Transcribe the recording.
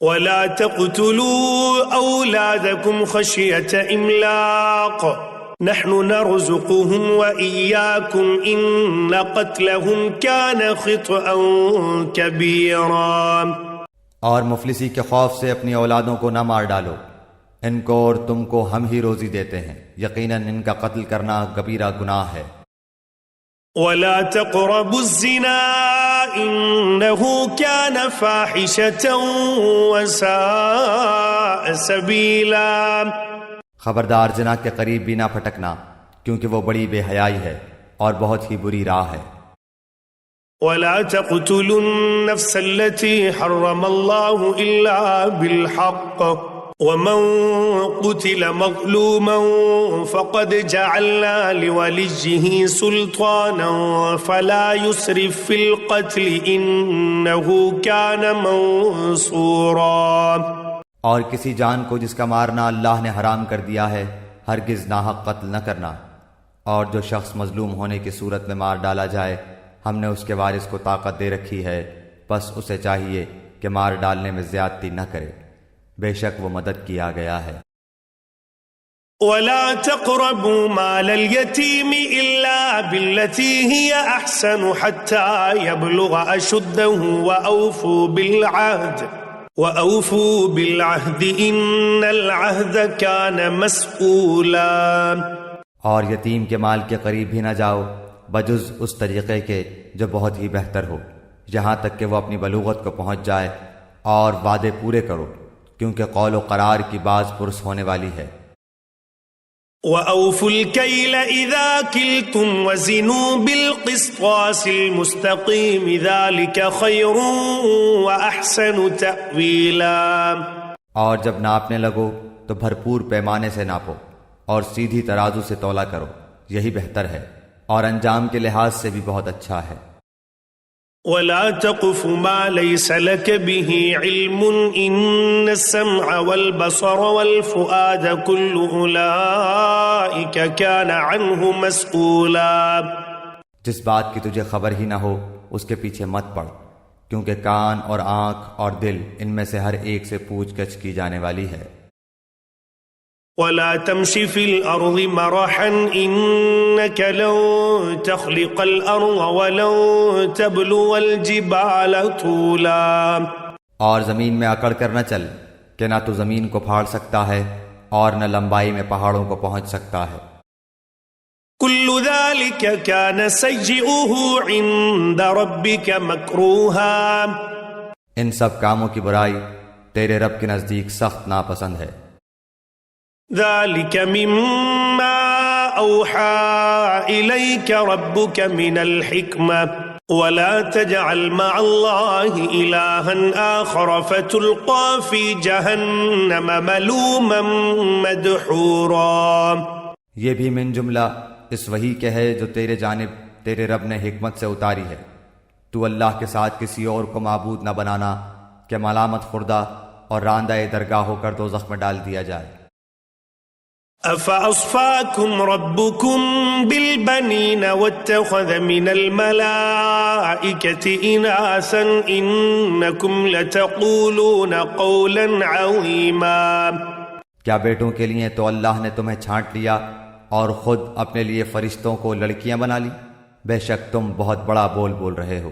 ولا تقتلوا أولادكم خشية إملاق نحن نرزقهم وإياكم إن قتلهم كان خطأ كبيرا۔ اور مفلسی کے خوف سے اپنی اولادوں کو نہ مار ڈالو، ان کو اور تم کو ہم ہی روزی دیتے ہیں، یقیناً ان کا قتل کرنا کبیرہ گناہ ہے۔ ولا تقربوا الزنا إنه كان فاحشة وساء سبيلا۔ خبردار زنا کے قریب بھی نہ پھٹکنا، کیونکہ وہ بڑی بے حیائی ہے اور بہت ہی بری راہ ہے۔ ولا تقتلوا النفس التي حرم الله إلا بالحق ومن قتل مظلوما فقد جعلنا لوليه سلطانا فلا يسرف في القتل إنه كان منصورا۔ اور کسی جان کو جس کا مارنا اللہ نے حرام کر دیا ہے ہرگز ناحق قتل نہ کرنا، اور جو شخص مظلوم ہونے کی صورت میں مار ڈالا جائے ہم نے اس کے وارث کو طاقت دے رکھی ہے، بس اسے چاہیے کہ مار ڈالنے میں زیادتی نہ کرے، بے شک وہ مدد کیا گیا ہے۔ ولا تقربوا مال اليتيم إلا بالتي هي أحسن حتى يبلغ أشده وأوفوا بالعهد إن العهد كان مسؤولا۔ اور یتیم کے مال کے قریب بھی نہ جاؤ بجز اس طریقے کے جو بہت ہی بہتر ہو، یہاں تک کہ وہ اپنی بلوغت کو پہنچ جائے، اور وعدے پورے کرو کیونکہ قول و قرار کی باز پرس ہونے والی ہے۔ وَأَوْفُوا الْكَيْلَ إِذَا كِلْتُمْ وَزِنُوا بِالْقِسْطَاسِ الْمُسْتَقِيمِ ذَلِكَ خَيْرٌ وَأَحْسَنُ تَأْوِيلًا۔ اور جب ناپنے لگو تو بھرپور پیمانے سے ناپو اور سیدھی ترازو سے تولا کرو، یہی بہتر ہے اور انجام کے لحاظ سے بھی بہت اچھا ہے۔ ولا تقف ما ليس لك به علم إن السمع والبصر والفؤاد كل أولئك كان عنه مسؤولا۔ جس بات کی تجھے خبر ہی نہ ہو اس کے پیچھے مت پڑ، کیونکہ کان اور آنکھ اور دل ان میں سے ہر ایک سے پوچھ گچھ کی جانے والی ہے۔ ولا تمش في الأرض مرحا إنك لن تخلق الأرض ولن تبلغ الجبال طولا۔ اور زمین میں اکڑ کر نہ چل کہ نہ تو زمین کو پھاڑ سکتا ہے اور نہ لمبائی میں پہاڑوں کو پہنچ سکتا ہے۔ كل ذلك كان سيئه عند ربك مكروها۔ ان سب کاموں کی برائی تیرے رب کے نزدیک سخت ناپسند ہے۔ ذلك مما أوحى إليك ربك من الحكمة ولا تجعل مع الله إلها آخر فتلقى في جهنم ملوما مدحورا۔ یہ بھی من جملہ اس وحی کے ہے جو تیرے جانب تیرے رب نے حکمت سے اتاری ہے، تو اللہ کے ساتھ کسی اور کو معبود نہ بنانا کہ ملامت خوردہ اور راندہ درگاہ ہو کر دوزخ میں ڈال دیا جائے۔ أفأصفاكم ربكم بالبنين واتخذ من الملائكة إناثا إنكم لتقولون قولا عظيما۔ کیا بیٹوں کے لیے تو اللہ نے تمہیں چھانٹ لیا اور خود اپنے لیے فرشتوں کو لڑکیاں بنا لی؟ بے شک تم بہت بڑا بول رہے ہو۔